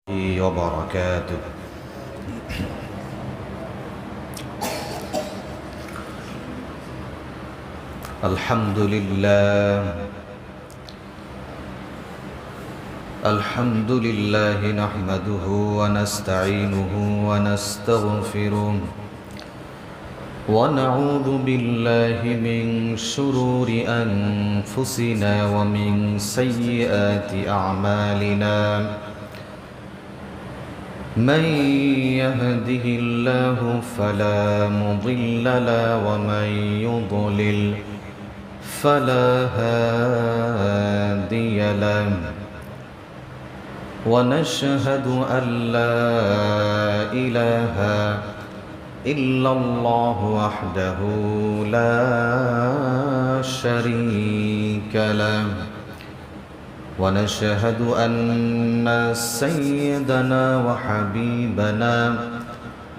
وبركاته. الحمد لله نحمده ونستعينه ونستغفره ونعوذ بالله من شرور أنفسنا ومن سيئات أعمالنا. من يهده الله فلا مضل له ومن يضلل فلا هادي له، ونشهد أن لا إله إلا الله وحده لا شريك له، ونشهد أن سيدنا وحبيبنا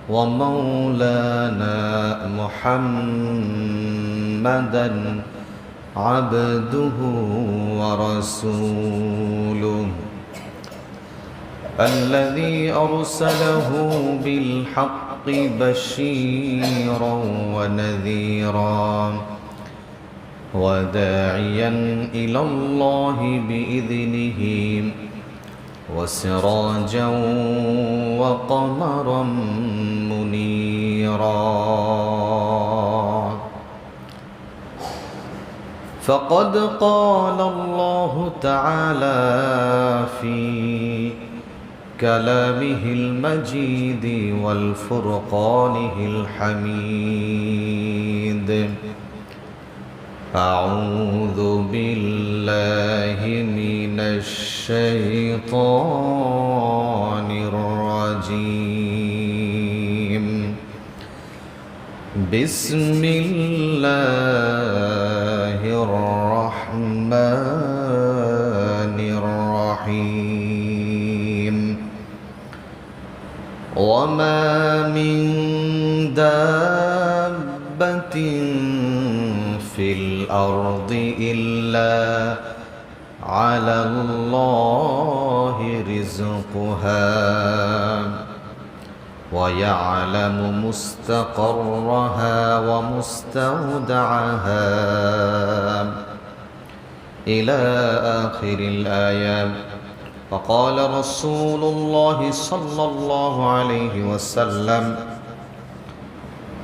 ومولانا محمدا عبده ورسوله الذي أرسله بالحق بشيرا ونذيرا وداعيا إلى الله بإذنه وسراجا وقمرا منيرا. فقد قال الله تعالى في كلامه المجيد والفرقانه الحميد: أعوذ بالله من الشيطان الرجيم. بسم الله الرحمن الرحيم. وما من دابة في الأرض إلا على الله رزقها ويعلم مستقرها ومستودعها إلى آخر الآية. فقال رسول الله صلى الله عليه وسلم: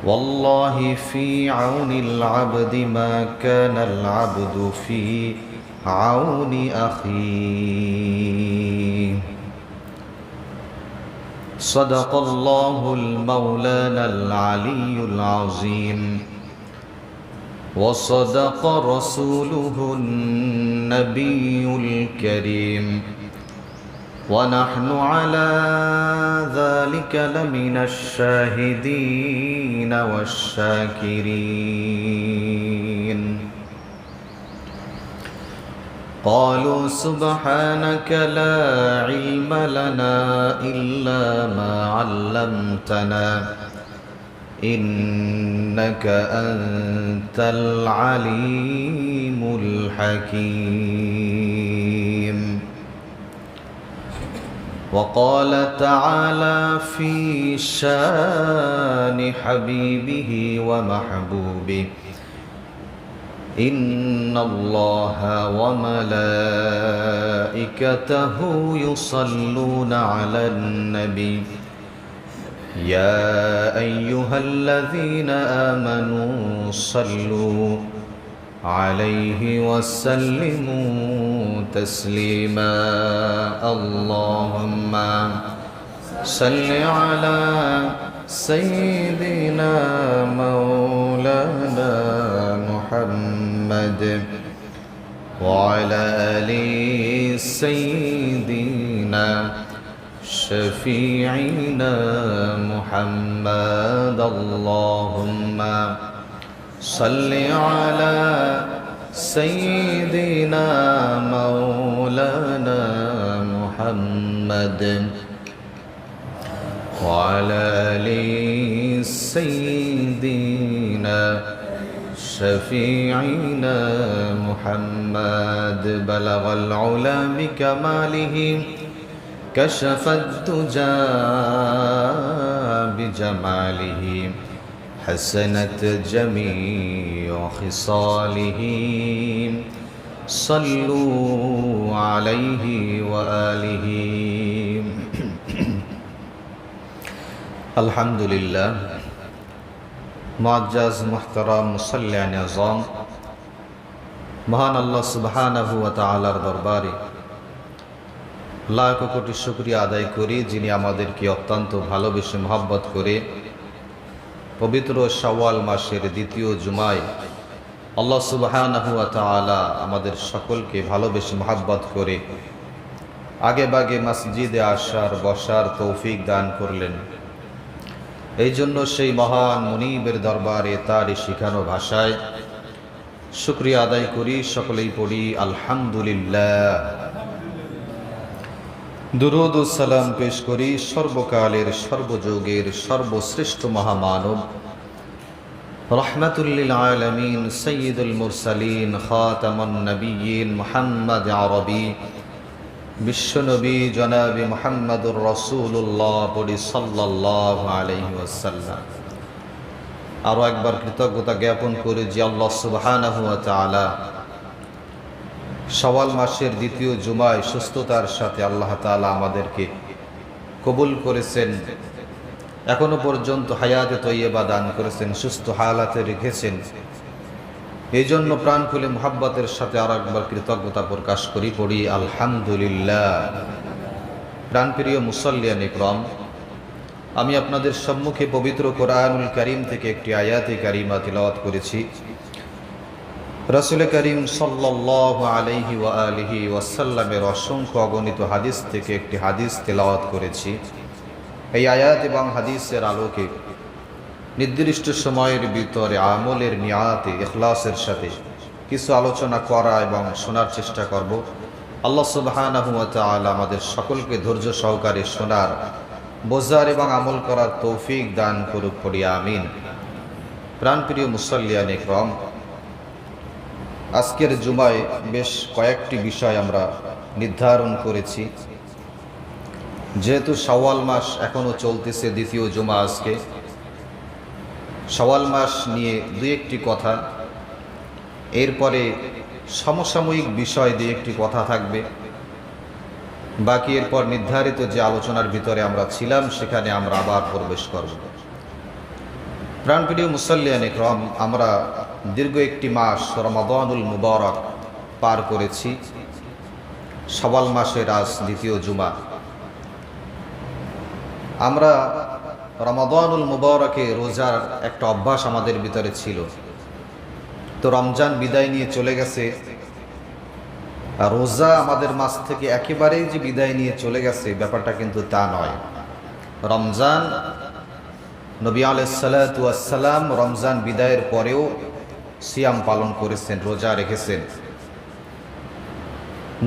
والله في عون العبد ما كان العبد في عون أخيه. صدق الله المولانا العلي العظيم، وصدق رسوله النبي الكريم، ونحن على ذلك لمن الشاهدين والشاكرين. قالوا سبحانك لا علم لنا إلا ما علمتنا إنك أنت العليم الحكيم. وقال تعالى في شان حبيبه ومحبوبه: إن الله وملائكته يصلون على النبي يا أيها الذين آمنوا صلوا عليه وسلموا تسليما. اللهم صل على سيدنا مولانا محمد وعلى آل سيدنا شفيعنا محمد. اللهم صل على سيدنا مولانا محمد وعلى آل سيدنا شفيعنا محمد. بلغ العلا بكماله كشف الدجى بجماله حسنت جميع خصاله صلوا عليه وآله الحمد لله মুআজ্জাজ মুহতারাম মুসাল্লিয়ান আযম মহান আল্লাহ সুবহানাহু ওয়া তাআলার দরবারে লাখ কোটি শুকরিয়া আদায় করি, যিনি আমাদেরকে অত্যন্ত ভালোবেসে মহব্বত করে পবিত্র শাওয়াল মাসের দ্বিতীয় জুমায় আল্লাহ সুবহানাহু ওয়া তাআলা আমাদের সকলকে ভালোবেসে মহব্বত করে আগে বাগে মসজিদে আসার বসার তৌফিক দান করলেন। এই জন্য সেই মহান মুনিবের দরবারে তারই শিখানো ভাষায় শুকরিয়া আদায় করি, সকলেই পড়ি আলহামদুলিল্লাহ। দুরূদ ও সালাম পেশ করি সর্বকালের সর্বযুগের সর্বশ্রেষ্ঠ মহামানব রাহমাতুল লিল আলামিন সাইয়্যিদুল মুরসালিন খাতামুন নবিয়্যিন মুহাম্মদ আরবি বিশ্বনবী জনাবে মুহাম্মদুর রাসূলুল্লাহ পড়ি সাল্লাল্লাহু আলাইহি ওয়াসাল্লাম। আরও একবার কৃতজ্ঞতা জ্ঞাপন করি যে আল্লাহ সুবহানাহু ওয়া তাআলা শাওয়াল মাসের দ্বিতীয় জুমায় সুস্থতার সাথে আল্লাহ তাআলা আমাদেরকে কবুল করেছেন, এখনো পর্যন্ত হায়াতে তৈয়বা দান করেছেন, সুস্থ হালাতে রেখেছেন। এই জন্য প্রাণ খুলে মুহাব্বতের সাথে আর একবার কৃতজ্ঞতা প্রকাশ করি, পড়ি আলহামদুলিল্লাহ। প্রাণপ্রিয় মুসাল্লিয়ান ইকরাম, আমি আপনাদের সম্মুখে পবিত্র কোরআনুল কারীম থেকে একটি আয়াতে কারিমা তিলাওয়াত করেছি। রাসূল করিম সাল্লাল্লাহু আলাইহি ওয়া আলিহি ওয়াসাল্লামের অসংখ্য অগণিত হাদিস থেকে একটি হাদিস তেলাওয়াত করেছি। এই আয়াত এবং হাদিসের আলোকে নির্দিষ্ট সময়ের ভিতরে আমলের নিয়াতে ইখলাসের সাথে কিছু আলোচনা করা এবং শোনার চেষ্টা করব। আল্লাহ সুবহানাহু ওয়া তাআলা আমাদের সকলকে ধৈর্য সহকারে শোনার, বোঝার এবং আমল করার তৌফিক দান করুক, পড়ি আমিন। প্রাণপ্রিয় মুসাল্লিয়ান ইকরাম, আজকের জুমায় বেশ কয়েকটি বিষয় আমরা নির্ধারণ করেছি। যেহেতু শাওয়াল মাস এখনো চলতেছে, দ্বিতীয় জুমা আজকে, শাওয়াল মাস নিয়ে দুই একটি কথা, এরপরে সমসাময়িক বিষয় দিয়ে একটি কথা থাকবে, বাকি এরপর নির্ধারিত যে আলোচনার ভিতরে আমরা ছিলাম সেখানে আমরা আবার প্রবেশ করব। প্রাণপ্রিয় মুসাল্লিয়ান ইকরাম, আমরা দীর্ঘ একটি মাস রমাদানুল মুবারক পার করেছি। শাওয়াল মাসের আজ দ্বিতীয় জুমা। আমরা রমাদানুল মুবারকে রোজার একটা অভ্যাস আমাদের ভিতরে ছিল। তো রমজান বিদায় নিয়ে চলে গেছে, আর রোজা আমাদের মাস থেকে একেবারেই যে বিদায় নিয়ে চলে গেছে ব্যাপারটা কিন্তু তা নয়। রমজান, নবী আলাইহিস সালাতু ওয়াস সালাম রমজান বিদায়ের পরেও সিয়াম পালন করেছেন, রোজা রেখেছেন।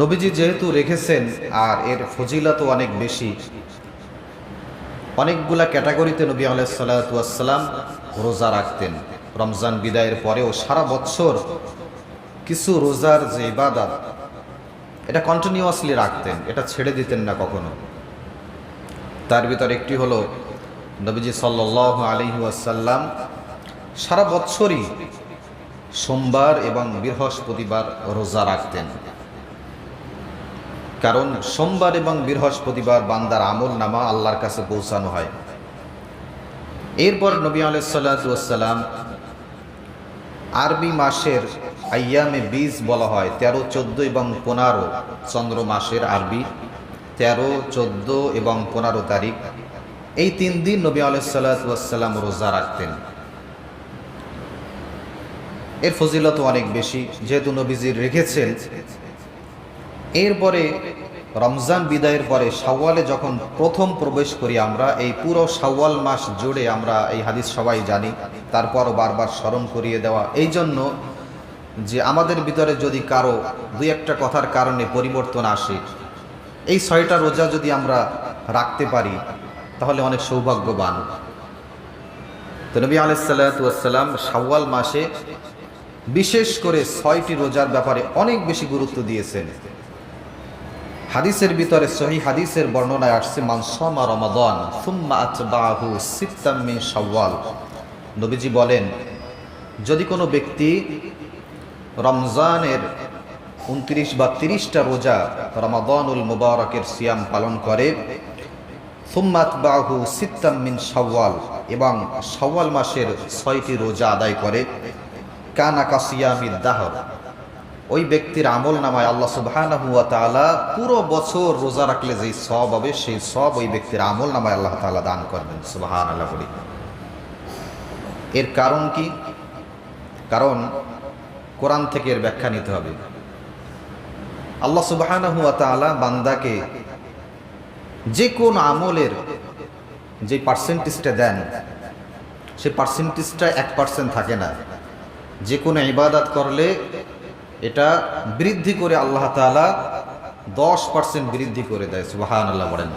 নবীজি যেহেতু রেখেছেন আর এর ফজিলত অনেক বেশি, অনেকগুলা ক্যাটাগরিতে নবী আলাইহিস সালাতু ওয়াস সালাম রোজা রাখতেন। রমজান বিদায়ের পরেও সারা বছর কিছু রোজার যে ইবাদত, এটা কন্টিনিউয়াসলি রাখতেন, এটা ছেড়ে দিতেন না কখনো। তার ভিতর একটি হলো নবীজি সাল্লাল্লাহু আলাইহি ওয়াসাল্লাম সারা বছরই সোমবার এবং বৃহস্পতিবার রোজা রাখতেন। কারণ সোমবার এবং বৃহস্পতিবার বান্দার আমল নামা আল্লাহর কাছে পৌঁছানো হয়। এরপর নবী আলাইহিস সালাতু ওয়াস সালাম আরবি মাসের আইয়ামে বীজ বলা হয় 13, 14 এবং 15 চন্দ্র মাসের আরবি 13, 14 এবং 15 তারিখ, এই 3 দিন নবী আলাইহিস সালাতু ওয়াস সালাম রোজা রাখতেন। এর ফজিলত অনেক বেশি, যেহেতু নবীজি রেখেছেন। এরপরে রমজান বিদায়ের পরে শাওয়ালে যখন প্রথম প্রবেশ করি আমরা, এই পুরো শাওয়াল মাস জুড়ে আমরা এই হাদিস সবাই জানি, তারপরও বারবার স্মরণ করিয়ে দেওয়া, এই জন্য যে আমাদের ভিতরে যদি কারো দুই একটা কথার কারণে পরিবর্তন আসে, এই 6টা রোজা যদি আমরা রাখতে পারি তাহলে অনেক সৌভাগ্যবান। তো নবী আলাইহিস সালাতু ওয়াস সালাম শাওয়াল মাসে বিশেষ করে 6টি রোজার ব্যাপারে অনেক বেশি গুরুত্ব দিয়েছেন। হাদিসের ভিতরে সহিহ হাদিসের বর্ণনায় আসছে, মান সামা রমাদান সুম্মা আতবাহু সিত্তাম মিন শাওয়াল। নবীজি বলেন, যদি কোনো ব্যক্তি রমজানের 29 বা 30টা রোজা রমাদানুল মুবারকের সিয়াম পালন করে, সুম্মা আতবাহু সিত্তাম মিন শাওয়াল, এবং শাওয়াল মাসের 6টি রোজা আদায় করে, কানা কাসিয়ামিদ দাহর, ওই ব্যক্তির আমল নামায় আল্লাহ সুবহানাহু ওয়া তাআলা পুরো বছর রোজা রাখলে যেই সওয়াব হবে সেই সওয়াব ওই ব্যক্তির আমল নামায় আল্লাহ তাআলা দান করবেন। সুবহানাল্লাহ বলি। এর কারণ কি? কারণ কোরআন থেকে এর ব্যাখ্যা নিতে হবে। আল্লাহ সুবহানাহু ওয়া তাআলা বান্দাকে যে কোন আমলের যে পার্সেন্টেজটা দেন, সেই পার্সেন্টেজটা 1% থাকে না। যে কোনো ইবাদত করলে এটা বৃদ্ধি করে আল্লাহ তাআলা 10% বৃদ্ধি করে দেয়। সুবহানাল্লাহ বলেন।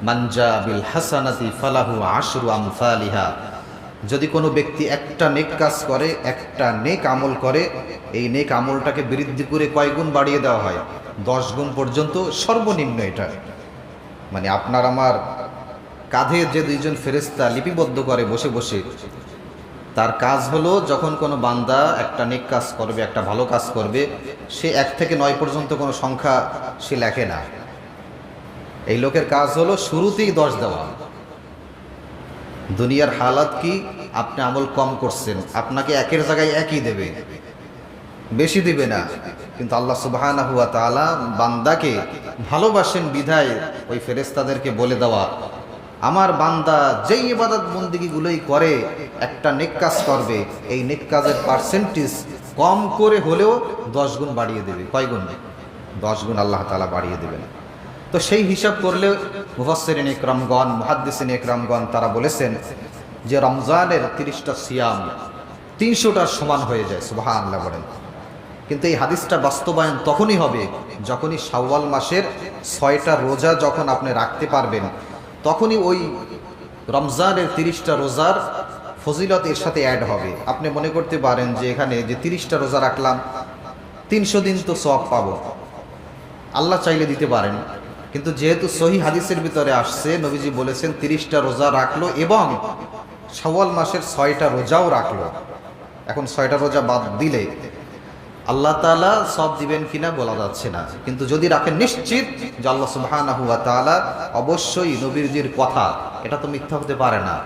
মানজা বিল হাসানাতি ফালাহু আশরু আমসালিহা, যদি কোনো ব্যক্তি একটা নেক কাজ করে, একটা নেক আমল করে, এই নেক আমলটাকে বৃদ্ধি করে কয় গুণ বাড়িয়ে দেওয়া হয়? 10 গুণ পর্যন্ত সর্বনিম্ন। এটা মানে আপনার আমার কাঁধে যে দুইজন ফেরেশতা লিপিবদ্ধ করে বসে বসে, তার কাজ হলো যখন কোনো বান্দা একটা নেক কাজ করবে, একটা ভালো কাজ করবে, সে 1 থেকে 9 পর্যন্ত কোনো সংখ্যা সে লেখে না। এই লোকের কাজ হলো শুরুতেই 10 দেওয়া। দুনিয়ার হালাত কি? আপনি আমল কম করছেন, আপনাকে 1-এর জায়গায় 1ই দেবে, বেশি দিবে না। কিন্তু আল্লাহ সুবহানাহু ওয়া তাআলা বান্দাকে ভালোবাসেন বিধায় ওই ফেরেশতাদেরকে বলে দেওয়া, আমার বান্দা যেই ইবাদত বন্দেগীগুলোই করে, একটা নেক কাজ করবে, এই নেক কাজের পার্সেন্টেজ কম করে হলেও 10 গুণ বাড়িয়ে দেবে। কয় গুণ? 10 গুণ আল্লাহ তাআলা বাড়িয়ে দেবেন। তো সেই হিসাব করলে মুফাসসিরিন ইকরামগণ, মুহাদ্দিসিন ইকরামগণ তারা বলেছেন যে রমজানের 30টা সিয়াম 300টার সমান হয়ে যায়। সুবহানাল্লাহ বলেন। কিন্তু এই হাদিসটা বাস্তবায়ন তখনই হবে যখনই শাওয়াল মাসের 6টা রোজা যখন আপনি রাখতে পারবেন, তখনই ওই রমজানের 30টা রোজার ফজিলত এর সাথে অ্যাড হবে। আপনি মনে করতে পারেন যে এখানে যে 30টা রোজা রাখলাম 300 দিন তো সওয়াব পাবো, আল্লাহ চাইলে দিতে পারেন। কিন্তু যেহেতু সহিহ হাদিসের ভিতরে আসছে, নবীজি বলেছেন 30টা রোজা রাখলো এবং শাওয়াল মাসের 6টা রোজাও রাখলো। এখন 6টা রোজা বাদ দিলে আল্লাহ তাআলা সব দিবেন কিনা বলা যাচ্ছে না, কিন্তু যদি রাখেন নিশ্চিত যে আল্লাহ সুবহানাহু ওয়া তাআলা অবশ্যই নবীজির কথা, এটা তো মিথ্যা হতে পারে না।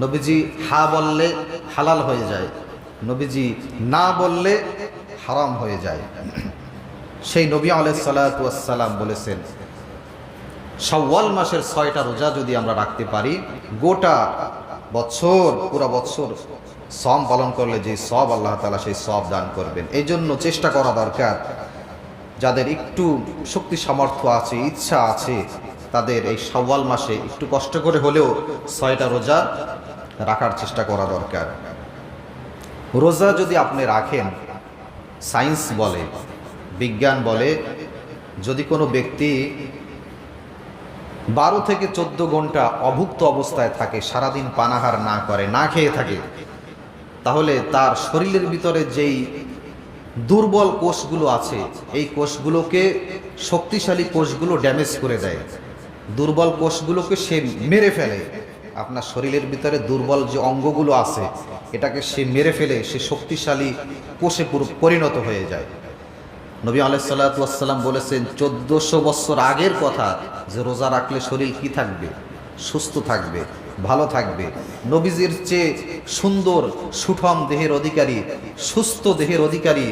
নবীজি হা বললে হালাল হয়ে যায়, নবীজি না বললে হারাম হয়ে যায়। সেই নবী আলাইহিস সালাতু ওয়াস সালাম বলেছেন, শাওয়াল মাসের 6টা রোজা যদি আমরা রাখতে পারি, গোটা বছর পুরো বছর সওম পালন করলে যে সওয়াব আল্লাহ তাআলা সেই সওয়াব দান করবেন। এই জন্য চেষ্টা করা দরকার, যাদের একটু শক্তি সামর্থ্য আছে, ইচ্ছা আছে, তাদের এই শাওয়াল মাসে একটু কষ্ট করে হলেও 6টা রোজা রাখার চেষ্টা করা দরকার। রোজা যদি আপনি রাখেন, সায়েন্স বলে, বিজ্ঞান বলে, যদি কোনো ব্যক্তি 12 থেকে 14 ঘন্টা অভুক্ত অবস্থায় থাকে, সারাদিন পানাহার না করে, না খেয়ে থাকে, তাহলে তার শরীরের ভিতরে যেই দুর্বল কোষগুলো আছে, এই কোষগুলোকে শক্তিশালী কোষগুলো ড্যামেজ করে দেয়, দুর্বল কোষগুলোকে সে মেরে ফেলে। আপনার শরীরের ভিতরে দুর্বল যে অঙ্গগুলো আছে, এটাকে সে মেরে ফেলে, সে শক্তিশালী কোষে পরিণত হয়ে যায়। নবী আলাইহিস সালাতু ওয়াস সালাম বলেছেন 1400 বছর আগের কথা, যে রোজা রাখলে শরীর কি থাকবে? সুস্থ থাকবে, ভালো থাকবে। নবীজির চেয়ে সুন্দর সুঠম দেহের অধিকারী, সুস্থ দেহের অধিকারী,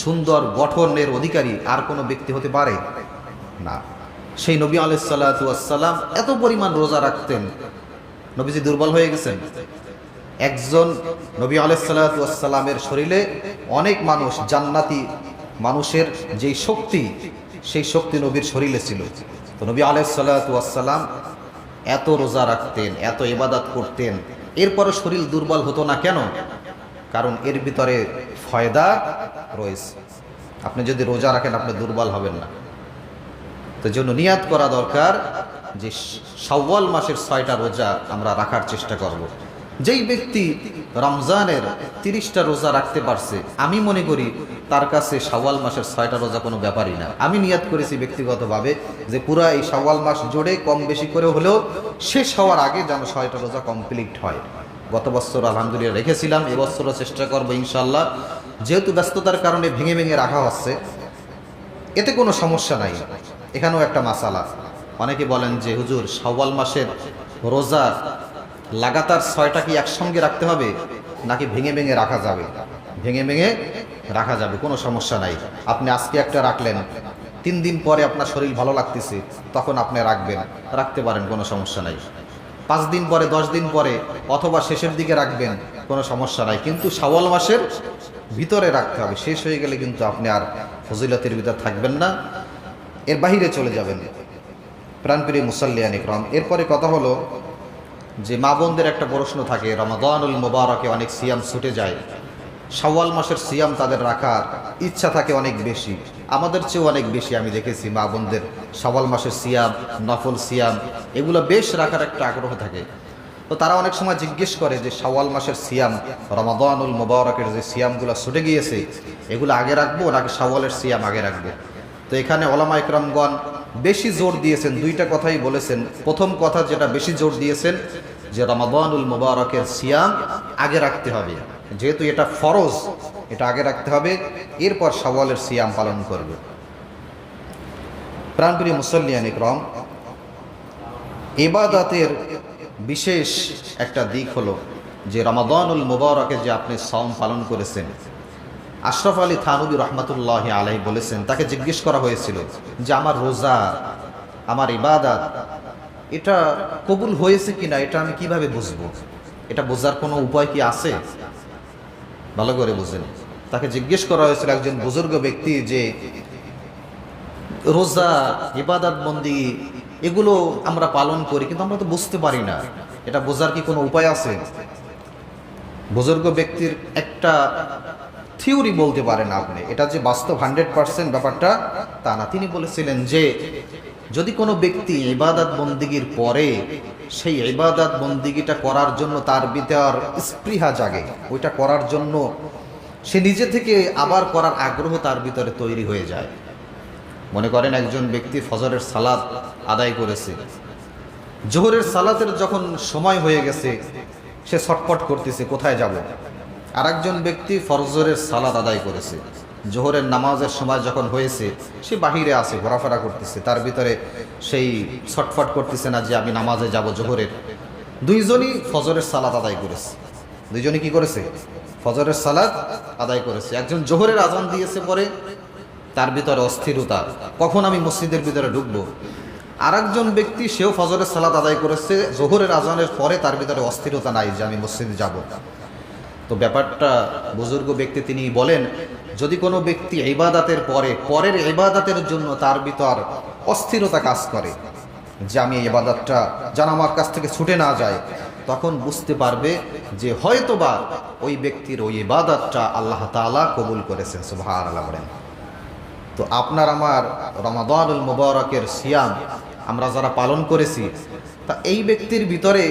সুন্দর গঠনের অধিকারী আর কোনো ব্যক্তি হতে পারে না। সেই নবী আলাইহিস সালাতু ওয়াস সালাম এত পরিমাণ রোজা রাখতেন, নবীজি দুর্বল হয়ে গেছেন। একজন নবী আলাইহিস সালাতু ওয়াস সালামের শরীরে অনেক মানুষ, জান্নাতি মানুষের যেই শক্তি, সেই শক্তি নবীর শরীরে ছিল। তো নবী আলাইহিস সালাতু ওয়াস সালাম এত রোজা রাখতেন, এত ইবাদত করতেন, এরপরে শরীর দুর্বল হতো না কেন? কারণ এর ভিতরে ফায়দা রয়েছে। আপনি যদি রোজা রাখেন, আপনি দুর্বল হবেন না। তো জন্য নিয়াত করা দরকার যে শাওয়াল মাসের 6টা রোজা আমরা রাখার চেষ্টা করব। যেই ব্যক্তি রমজানের 30টা রোজা রাখতে পারছে, আমি মনে করি তার কাছে শাওয়াল মাসের 6টা রোজা কোনো ব্যাপারই না। আমি নিয়াত করেছি ব্যক্তিগতভাবে যে পুরা এই শাওয়াল মাস জুড়ে কম বেশি করে হলেও শেষ হওয়ার আগে যেন 6টা রোজা কমপ্লিট হয়। গত বছর আলহামদুলিল্লাহ রেখেছিলাম, এবছরও চেষ্টা করবো ইনশাল্লাহ। যেহেতু ব্যস্ততার কারণে ভেঙে ভেঙে রাখা হচ্ছে, এতে কোনো সমস্যা নাই। এখানেও একটা মাসালা, অনেকে বলেন যে হুজুর শাওয়াল মাসের রোজা লাগাতার 6টা কি একসঙ্গে রাখতে হবে নাকি ভেঙে ভেঙে রাখা যাবে? ভেঙে ভেঙে রাখা যাবে, কোনো সমস্যা নাই। আপনি আজকে একটা রাখলেন, 3 দিন পরে আপনার শরীর ভালো লাগতেছে, তখন আপনি রাখবেন, রাখতে পারেন, কোনো সমস্যা নাই। 5 দিন পরে, 10 দিন পরে অথবা শেষের দিকে রাখবেন, কোনো সমস্যা নাই। কিন্তু শাওয়াল মাসের ভিতরে রাখতে হবে। শেষ হয়ে গেলে কিন্তু আপনি আর ফজিলতের ভিতর থাকবেন না, এর বাহিরে চলে যাবেন। প্রাণপ্রিয় মুসাল্লিয়ান ইকরাম, এরপরে কথা হলো যে মা বোনদের একটা প্রশ্ন থাকে, রমাদানুল মুবারকে অনেক সিয়াম ছুটে যায়, শাওয়াল মাসের সিয়াম তাদের রাখার ইচ্ছা থাকে অনেক বেশি, আমাদের চেয়েও অনেক বেশি। আমি দেখেছি মা বোনদের শাওয়াল মাসের সিয়াম, নফল সিয়াম এগুলো বেশ রাখার একটা আগ্রহ থাকে। তো তারা অনেক সময় জিজ্ঞেস করে যে শাওয়াল মাসের সিয়াম, রমাদানুল মুবারকের যে সিয়ামগুলো ছুটে গিয়েছে এগুলো আগে রাখবো নাকি শাওয়ালের সিয়াম আগে রাখবো? তো এখানে ওলামা ইকরামগণ বেশি জোর দিয়েছেন, 2টা কথাই বলেছেন। প্রথম কথা যেটা বেশি জোর দিয়েছেন যে রমাদানুল মুবারকের সিয়াম আগে রাখতে হবে, যেহেতু এটা ফরজ, এটা আগে রাখতে হবে, এরপর শাওয়ালের সিয়াম পালন করবে। প্রাণপ্রিয় মুসাল্লিয়ান ইকরাম, ইবাদতের বিশেষ একটা দিক হলো যে রমাদানুল মুবারকে যে আপনি সাওম পালন করেছেন, আশরাফ আলী থানভী রহমতুল্লাহ আলাইহি বলেছেন, তাকে জিজ্ঞেস করা হয়েছিল যে আমার রোজা, আমার ইবাদত এটা কবুল হয়েছে কিনা, এটা আমি কিভাবে বুঝবো? এটা বোঝার কোনো উপায় কি আছে? ভালো করে বুঝেন। তাকে জিজ্ঞেস করা হয়েছিল একজন বুজুর্গ ব্যক্তি যে রোজা, ইবাদত বন্দি এগুলো আমরা পালন করি কিন্তু আমরা তো বুঝতে পারি না, এটা বোঝার কি কোনো উপায় আছে? বুজুর্গ ব্যক্তির একটা থিওরি বলতে পারেন আপনি, এটা যে বাস্তব 100% ব্যাপারটা তা না। তিনি বলেছিলেন যে যদি কোনো ব্যক্তি ইবাদত বন্দিগির পরে সেই ইবাদত বন্দিগিটা করার জন্য তার ভিতর স্পৃহা জাগে, ওইটা করার জন্য সে নিজে থেকে আবার করার আগ্রহ তার ভিতরে তৈরি হয়ে যায়। মনে করেন একজন ব্যক্তি ফজরের সালাত আদায় করেছে, জোহরের সালাতের যখন সময় হয়ে গেছে সে ছটফট করতেছে কোথায় যাব। আর একজন ব্যক্তি ফজরের সালাত আদায় করেছে, জোহরের নামাজের সময় যখন হয়েছে সে বাহিরে আছে, ঘোরাফেরা করতেছে, তার ভিতরে সেই ছটফট করতেছে না যে আমি নামাজে যাব জোহরের। দুইজনই ফজরের সালাত আদায় করেছে, দুইজনই কি করেছে? ফজরের সালাত আদায় করেছে। একজন জোহরের আজান দিয়েছে, পরে তার ভিতরে অস্থিরতা, কখন আমি মসজিদের ভিতরে ঢুকবো। আর একজন ব্যক্তি সেও ফজরের সালাত আদায় করেছে, জোহরের আজানের পরে তার ভিতরে অস্থিরতা নাই যে আমি মসজিদে যাব। তো ব্যাপারটা বুজুর্গ ব্যক্তি তিনি বলেন, যদি কোনো ব্যক্তি ইবাদতের পরে পরের ইবাদতের জন্য তার ভিতর অস্থিরতা কাজ করে যে আমি এই ইবাদতটা যেন আমার কাছ থেকে ছুটে না যায়, তখন বুঝতে পারবে যে হয়তোবা ওই ব্যক্তির ওই ইবাদতটা আল্লাহ তাআলা কবুল করেছেন। সুবহানাল্লাহ বলেন। তো আপনার আমার রমাদানুল মুবারকের সিয়াম আমরা যারা পালন করেছি, তা এই ব্যক্তির ভিতরে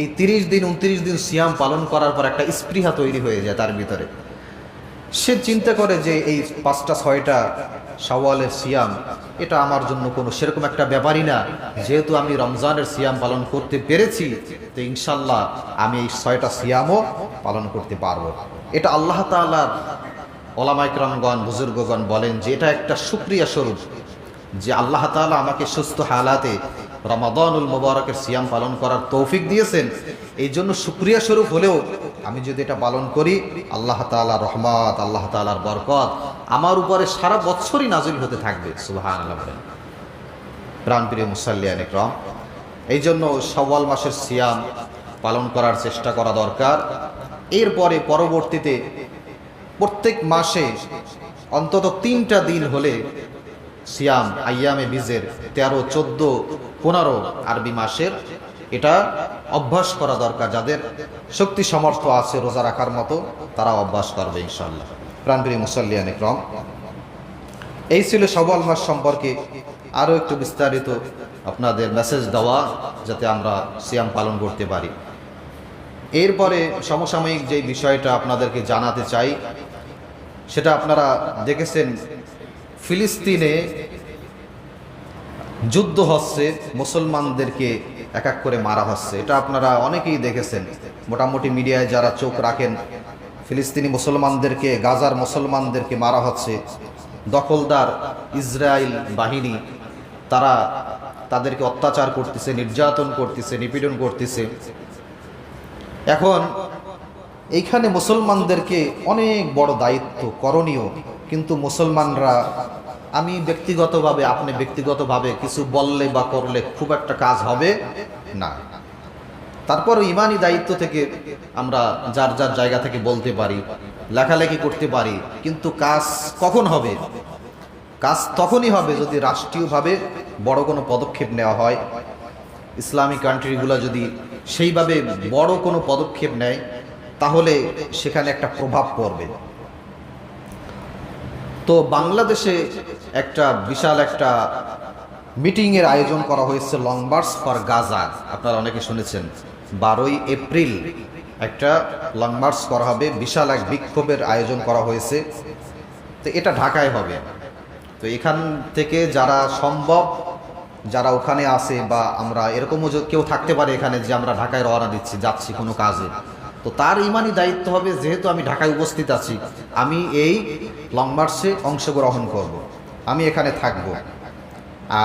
এই 30 দিন 29 দিন সিয়াম পালন করার পর একটা স্পৃহা তৈরি হয়ে যায় তার ভিতরে। সে চিন্তা করে যে এই 5টা 6টা শাওয়ালের সিয়াম এটা আমার জন্য কোনো সেরকম একটা ব্যাপারই না, যেহেতু আমি রমজানের সিয়াম পালন করতে পেরেছি, তো ইনশাল্লাহ আমি এই 6টা সিয়ামও পালন করতে পারবো। এটা আল্লাহ তাআলার ওলামা ইকরামগণ, বুজুর্গগণ বলেন যে এটা একটা শুকরিয়া স্বরূপ যে আল্লাহ তাআলা আমাকে সুস্থ হালাতে রমাদানুল মুবারকের সিয়াম পালন করার তৌফিক দিয়েছেন। এই জন্য শুকরিয়া স্বরূপ হলেও আমি যদি এটা পালন করি, আল্লাহ তাআলার রহমত, আল্লাহ তাআলার বরকত আমার উপরে সারা বছরই নাজিল হতে থাকবে। সুবহানাল্লাহ। প্রাণপ্রিয় মুসাল্লিয়ান ইকরাম, এই জন্য শাওয়াল মাসের সিয়াম পালন করার চেষ্টা করা দরকার। এরপরে পরবর্তীতে প্রত্যেক মাসে অন্তত 3টা দিন হলে সিয়াম আইয়ামে বীজের 13, 14, 15 আরবি মাসের এটা অভ্যাস করা দরকার। যাদের শক্তি সামর্থ্য আছে রোজা রাখার মতো তারা অভ্যাস করবে ইনশাআল্লাহ। প্রাণপ্রিয় মুসাল্লিয়ান ইকরাম, এই ছিল শাওয়াল মাস সম্পর্কে আরও একটু বিস্তারিত আপনাদের মেসেজ দেওয়া, যাতে আমরা সিয়াম পালন করতে পারি। এরপরে সমসাময়িক যে বিষয়টা আপনাদেরকে জানাতে চাই, সেটা আপনারা দেখেছেন, ফিলিস্তিনে যুদ্ধ হচ্ছে, মুসলমানদেরকে এক এক করে মারা হচ্ছে। এটা আপনারা অনেকেই দেখেছেন, মোটামুটি মিডিয়ায় যারা চোখ রাখেন, ফিলিস্তিনি মুসলমানদেরকে, গাজার মুসলমানদেরকে মারা হচ্ছে। দখলদার ইসরায়েল বাহিনী তারা তাদেরকে অত্যাচার করতেছে, নির্যাতন করতেছে, নিপীড়ন করতেছে। এখন এইখানে মুসলমানদেরকে অনেক বড় দায়িত্ব, করণীয়, কিন্তু মুসলমানরা, আমি ব্যক্তিগতভাবে, আপনি ব্যক্তিগতভাবে কিছু বললে বা করলে খুব একটা কাজ হবে না। তারপর ইমানি দায়িত্ব থেকে আমরা যার যার জায়গা থেকে বলতে পারি, লেখালেখি করতে পারি, কিন্তু কাজ কখন হবে? কাজ তখনই হবে যদি রাষ্ট্রীয়ভাবে বড় কোনো পদক্ষেপ নেওয়া হয়। ইসলামিক কান্ট্রিগুলো যদি সেইভাবে বড় কোনো পদক্ষেপ নেয়, তাহলে সেখানে একটা প্রভাব পড়বে। তো বাংলাদেশে একটা বিশাল একটা মিটিংয়ের আয়োজন করা হয়েছে, লং মার্চ ফর গাজা। আপনারা অনেকে শুনেছেন, 12ই এপ্রিল একটা লং মার্চ করা হবে, বিশাল এক বিক্ষোভের আয়োজন করা হয়েছে। তো এটা ঢাকায় হবে। তো এখান থেকে যারা সম্ভব, যারা ওখানে আছে, বা আমরা এরকমও কেউ থাকতে পারে এখানে, যে আমরা ঢাকায় রওনা দিচ্ছি, যাচ্ছি কোনো কাজে, তো তার ইমানি দায়িত্ব হবে, যেহেতু আমি ঢাকায় উপস্থিত আছি, আমি এই লং মার্চে অংশগ্রহণ করব, আমি এখানে থাকব।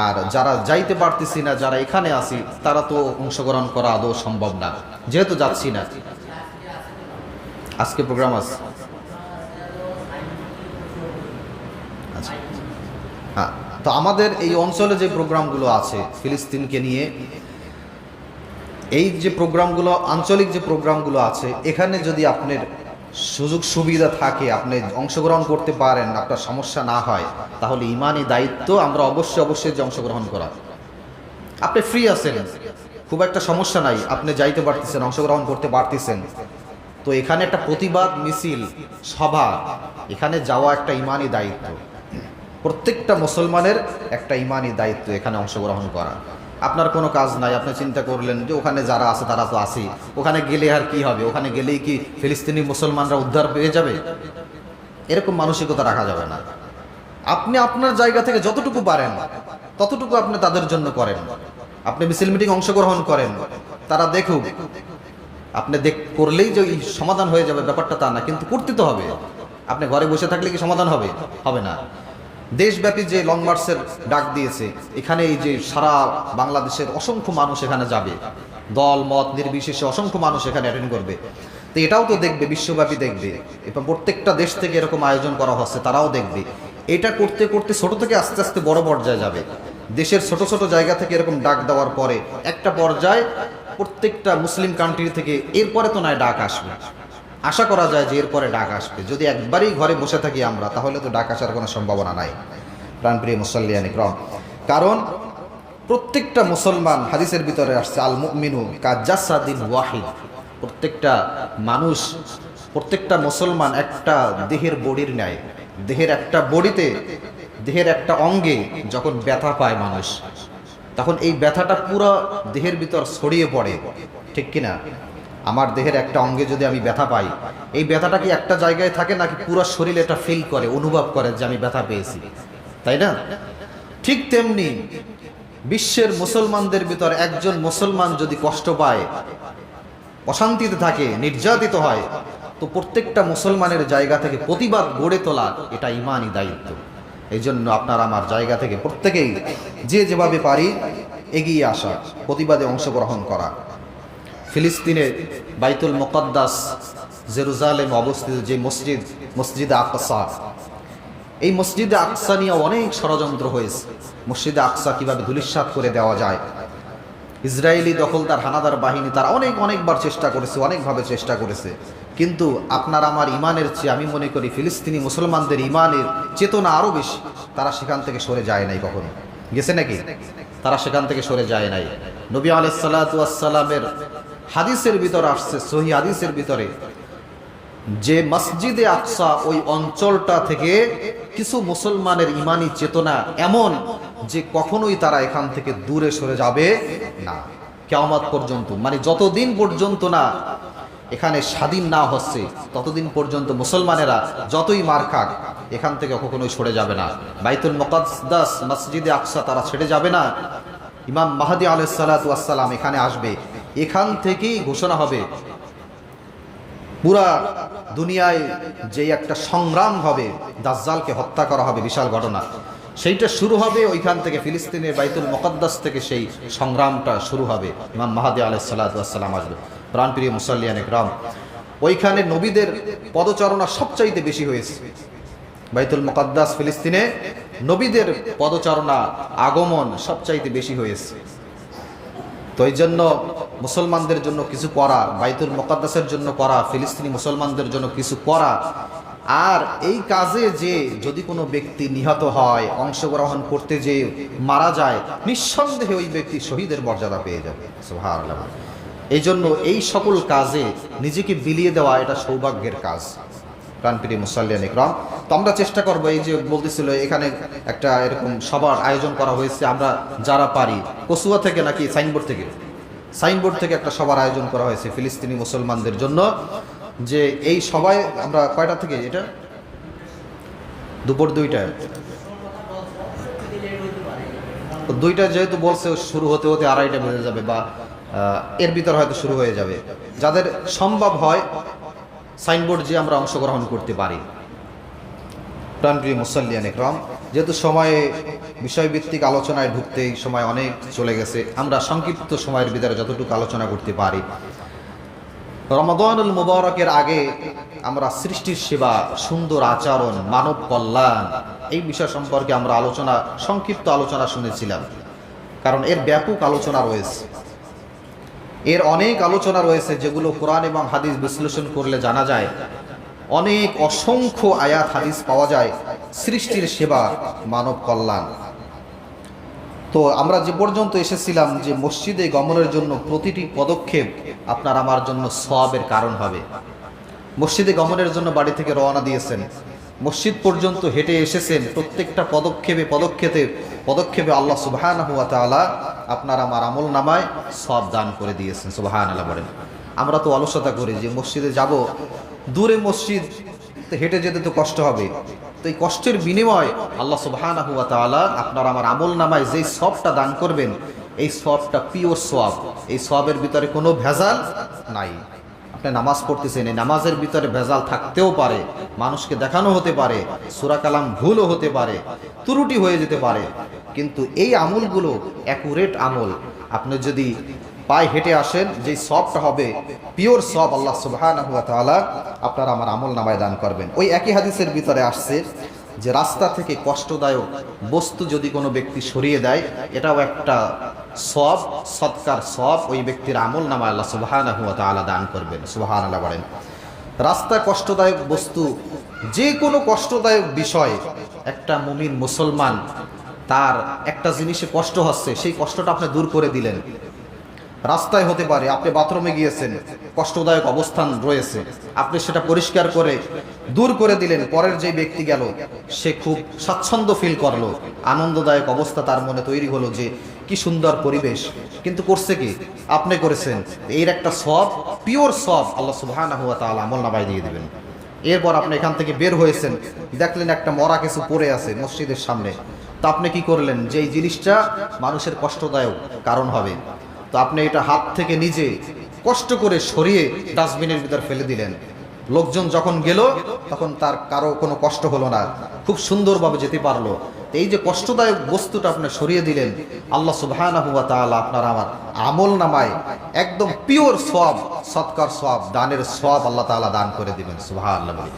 আর যারা যাইতে পারতেছি না, যারা এখানে আছি, তারা তো অংশগ্রহণ করা আদৌ সম্ভব না, যেহেতু যাচ্ছি না। আজকে প্রোগ্রাম আছে। আচ্ছা, হ্যাঁ। তো আমাদের এই অঞ্চলে যে প্রোগ্রামগুলো আছে ফিলিস্তিনকে নিয়ে, এই যে প্রোগ্রামগুলো, আঞ্চলিক যে প্রোগ্রামগুলো আছে, এখানে যদি আপনার সুযোগ সুবিধা থাকে, আপনি অংশগ্রহণ করতে পারেন, আপনার সমস্যা না হয়, তাহলে ইমানি দায়িত্ব আমরা অবশ্যই যে অংশগ্রহণ করা। আপনি ফ্রি আছেন, খুব একটা সমস্যা নাই, আপনি যাইতে পারতেছেন, অংশগ্রহণ করতে পারতেছেন, তো এখানে একটা প্রতিবাদ মিছিল, সভা, এখানে যাওয়া একটা ইমানি দায়িত্ব। প্রত্যেকটা মুসলমানের একটা ইমানি দায়িত্ব এখানে অংশগ্রহণ করা। আপনার কোনো কাজ নাই, আপনি চিন্তা করলেন যে ওখানে যারা আছে তারা তো আছেই, ওখানে গেলে আর কি হবে, ওখানে গেলেই কি ফিলিস্তিনি মুসলমানরা উদ্ধার পেয়ে যাবে? এরকম মানসিকতা রাখা যাবে না। আপনি আপনার জায়গা থেকে যতটুকু পারেন ততটুকু আপনি তাদের জন্য করেন। আপনি মিছিল মিটিং অংশগ্রহণ করেন, তারা দেখুক। আপনি করলেই যে সমাধান হয়ে যাবে ব্যাপারটা তা না, কিন্তু করতে তো হবে। আপনি ঘরে বসে থাকলে কি সমাধান হবে? হবে না। দেশব্যাপী যে লং মার্চের ডাক দিয়েছে, এখানে এই যে সারা বাংলাদেশের অসংখ্য মানুষ এখানে যাবে, দল মত নির্বিশেষে অসংখ্য মানুষ এখানে অ্যাটেন্ড করবে। তো এটাও তো দেখবে, বিশ্বব্যাপী দেখবে, এবং প্রত্যেকটা দেশ থেকে এরকম আয়োজন করা হচ্ছে, তারাও দেখবে। এটা করতে করতে ছোট থেকে আস্তে আস্তে বড় পর্যায়ে যাবে। দেশের ছোট ছোট জায়গা থেকে এরকম ডাক দেওয়ার পরে একটা পর্যায়ে প্রত্যেকটা মুসলিম কান্ট্রি থেকে এরপরে তো নয় ডাক আসবে। আশা করা যায় যে এরপরে ডাক আসবে। যদি একবারই ঘরে বসে থাকি আমরা, তাহলে তো ডাক আসার কোনো সম্ভাবনা নাই, প্রাণপ্রিয় মুসাল্লিয়ান ইকরাম। কারণ প্রত্যেকটা মুসলমান, হাদিসের ভিতরে আসছে, আল মুমিনু কাজাসাদিন ওয়াহিদ। প্রত্যেকটা মানুষ, প্রত্যেকটা মুসলমান একটা দেহের বডির ন্যায়। দেহের একটা বডিতে, দেহের একটা অঙ্গে যখন ব্যথা পায় মানুষ, তখন এই ব্যথাটা পুরো দেহের ভিতর ছড়িয়ে পড়ে, ঠিক কিনা? আমার দেহের একটা অঙ্গে যদি আমি ব্যথা পাই, এই ব্যথাটা কি একটা জায়গায় থাকে নাকি পুরো শরীরে এটা ফিল করে, অনুভব করে যে আমি ব্যথা পেয়েছি, তাই না? ঠিক তেমনি বিশ্বের মুসলমানদের ভিতর একজন মুসলমান যদি কষ্ট পায়, অশান্তিতে থাকে, নির্যাতিত হয়, তো প্রত্যেকটা মুসলমানের জায়গা থেকে প্রতিবাদ গড়ে তোলা এটা ইমানি দায়িত্ব। এই জন্য আপনার আমার জায়গা থেকে প্রত্যেকেই যে যেভাবে পারি এগিয়ে আসা, প্রতিবাদে অংশগ্রহণ করা। ফিলিস্তিনে বাইতুল মুকাদ্দাস জেরুজালেমে অবস্থিত যে মসজিদে আকসা, এই মসজিদে আকসা নিয়ে অনেক ষড়যন্ত্র হয়েছে। মসজিদে আকসা কিভাবে ধূলিসাৎ করে দেওয়া যায়, ইসরায়েলি দখলদার হানাদার বাহিনী তারা অনেকবার চেষ্টা করেছে, অনেকভাবে চেষ্টা করেছে, কিন্তু আপনার আমার ইমানের চেয়ে আমি মনে করি ফিলিস্তিনি মুসলমানদের ইমানের চেতনা আরও বেশি। তারা সেখান থেকে সরে যায় নাই। কখনো গেছে নাকি? তারা সেখান থেকে সরে যায় নাই। নবী আলাইহিস সালাতু ওয়াস সালামের হাদিসের ভিতরে আসছে, সহিহ হাদিসের ভিতরে, যে মসজিদে আকসা ওই অঞ্চলটা থেকে কিছু মুসলমানের ইমানি চেতনা এমন যে কখনোই তারা এখান থেকে দূরে সরে যাবে না কিয়ামত পর্যন্ত। মানে যতদিন পর্যন্ত না এখানে স্বাধীন না হচ্ছে ততদিন পর্যন্ত মুসলমানেরা যতই মার খাক এখান থেকে কখনোই সরে যাবে না। বাইতুল মুকাদ্দাস মসজিদে আকসা তারা ছেড়ে যাবে না। ইমাম মাহদী আলাইহিস সালাতু ওয়াস সালাম এখানে আসবে, এখান থেকেই ঘোষণা হবে পুরা দুনিয়ায় যে একটা সংগ্রাম হবে, দাজ্জালকে হত্যা করা হবে, বিশাল ঘটনা সেইটা শুরু হবে ওইখান থেকে, ফিলিস্তিনের বাইতুল মুকাদ্দাস থেকে সেই সংগ্রামটা শুরু হবে। ইমাম মাহদী আলাইহিস সালাতু ওয়াস সালাম আসবে। প্রাণপ্রিয় মুসাল্লিয়ান ইকরাম, ওইখানে নবীদের পদচারণা সবচাইতে বেশি হয়েছে। বাইতুল মুকাদ্দাস ফিলিস্তিনে নবীদের পদচারণা আগমন সবচাইতে বেশি হয়েছে। তো এই জন্য মুসলমানদের জন্য কিছু করা, বাইতুল মুকাদ্দাসের জন্য করা, ফিলিস্তিনি মুসলমানদের জন্য কিছু করা, আর এই কাজে যে যদি কোনো ব্যক্তি নিহত হয়, অংশগ্রহণ করতে যে মারা যায়, নিঃসন্দেহে ওই ব্যক্তি শহীদের মর্যাদা পেয়ে যাবে। সুবহানাল্লাহ। এই জন্য এই সকল কাজে নিজেকে বিলিয়ে দেওয়া এটা সৌভাগ্যের কাজ। প্রাণপ্রিয় মুসাল্লিয়ান ইকরাম, তো আমরা চেষ্টা করবো, এই যে বলতেছিল এখানে একটা এরকম সবার আয়োজন করা হয়েছে, আমরা যারা পারি, কসুয়া থেকে নাকি সাইনবোর্ড থেকে একটা সবার আয়োজন করা হয়েছে ফিলিস্তিনি মুসলমানদের জন্য, যে এই সবাই আমরা কয়টা থেকে, এটা দুপুর 2টা যেহেতু বলছে শুরু হতে হতে 2:30 বেজে যাবে, বা এর ভিতর হয়তো শুরু হয়ে যাবে। যাদের সম্ভব হয় সাইনবোর্ড যে আমরা অংশগ্রহণ করতে পারি। প্রাণপ্রিয় মুসাল্লিয়ান ইকরাম, যেহেতু সময়ে বিষয়ভিত্তিক আলোচনায় ঢুকতেই সময় অনেক চলে গেছে, আমরা সংক্ষিপ্ত সময়ের ভিতরে যতটুকু আলোচনা করতে পারি। রমাদানুল মুবারকের আগে আমরা সৃষ্টির সেবা, সুন্দর আচরণ, মানব কল্যাণ, এই বিষয় সম্পর্কে আমরা সংক্ষিপ্ত আলোচনা শুনেছিলাম। কারণ এর ব্যাপক আলোচনা রয়েছে, এর অনেক আলোচনা রয়েছে যেগুলো কোরআন এবং হাদিস বিশ্লেষণ করলে জানা যায়। অনেক অসংখ্য আয়াত হাদিস পাওয়া যায় সৃষ্টির সেবা, মানব কল্যাণ। তো আমরা যে পর্যন্ত এসেছিলাম যে মসজিদে গমনের জন্য প্রতিটি পদক্ষেপ আপনার আমার জন্য সওয়াবের কারণ হবে। মসজিদে গমনের জন্য বাড়ি থেকে রওনা দিয়েছেন, মসজিদ পর্যন্ত হেঁটে এসেছেন, প্রত্যেকটা পদক্ষেপে আল্লাহ সুবহানাহু ওয়া তাআলা আপনার আমার আমল নামায় সওয়াব দান করে দিয়েছেন। সুবহানাল্লাহ বলেন। আমরা তো অলসতা করি যে মসজিদে যাব, দূরে মসজিদ, হেঁটে যেতে তো কষ্ট হবে, তো এই কষ্টের বিনিময় আল্লাহ সুবহানাহু ওয়া তাআলা আপনার আমার আমল নামায় যেই সওয়াবটা দান করবেন, এই সওয়াবটা পিওর সওয়াব, এই সওয়াবের ভিতরে কোনো ভেজাল নাই। আপনি নামাজ পড়তেছেন, এই নামাজের ভিতরে ভেজাল থাকতেও পারে, মানুষকে দেখানো হতে পারে, সূরা কালাম ভুলও হতে পারে, ত্রুটি হয়ে যেতে পারে, কিন্তু এই আমলগুলো অ্যাকুরেট আমল। আপনি যদি পায়ে হেঁটে আসেন, যেই সওয়াবটা হবে পিওর সওয়াব আল্লাহ সুবহানাহু ওয়া তাআলা আপনার আমার আমল নামায় দান করবেন। ওই একই হাদিসের ভিতরে আসছে যে রাস্তা থেকে কষ্টদায়ক বস্তু যদি কোনো ব্যক্তি সরিয়ে দেয়, এটাও একটা সওয়াব, সদকার সওয়াব ওই ব্যক্তির আমল নামায় আল্লাহ সুবহানাহু ওয়া তাআলা দান করবেন। সুবহানাল্লাহ বলেন। রাস্তা কষ্টদায়ক বস্তু, যে কোনো কষ্টদায়ক বিষয়, একটা মুমিন মুসলমান তার একটা জিনিসে কষ্ট হচ্ছে, সেই কষ্টটা আপনি দূর করে দিলেন। রাস্তায় হতে পারে আপনি বাথরুমে গিয়েছেন, কষ্টদায়ক অবস্থান রয়েছে, আপনি সেটা পরিষ্কার করে দূর করে দিলেন, পরের যে ব্যক্তি গেল সে খুব স্বাচ্ছন্দ্য ফিল করলো, আনন্দদায়ক অবস্থা তার মনে তৈরি হলো যে কি সুন্দর পরিবেশ, কিন্তু করছে কি? আপনি করেছেন। এর একটা সওয়াব, পিওর সওয়াব আল্লাহ সুবহানাহু ওয়া তাআলা আমল নামায় দিয়ে দিবেন। এরপর আপনি এখান থেকে বের হয়েছেন, দেখলেন একটা মরা কিছু পড়ে আছে মসজিদের সামনে, তো আপনি কি করলেন? যেই জিনিসটা মানুষের কষ্টদায়ক কারণ হবে, তো আপনি এটা হাত থেকে নিজে কষ্ট করে সরিয়ে ডাস্টবিনের ভিতর ফেলে দিলেন। লোকজন যখন গেল তখন তার কারো কোনো কষ্ট হলো না, খুব সুন্দরভাবে যেতে পারলো। এই যে কষ্টদায়ক বস্তুটা আপনি সরিয়ে দিলেন, আল্লাহ সুবহানাহু ওয়া তাআলা আপনার আমার আমল নামায় একদম পিওর সওয়াব, সদকার সওয়াব, দানের সওয়াব আল্লাহ তাআলা দান করে দিবেন। সুবহানাল্লাহ।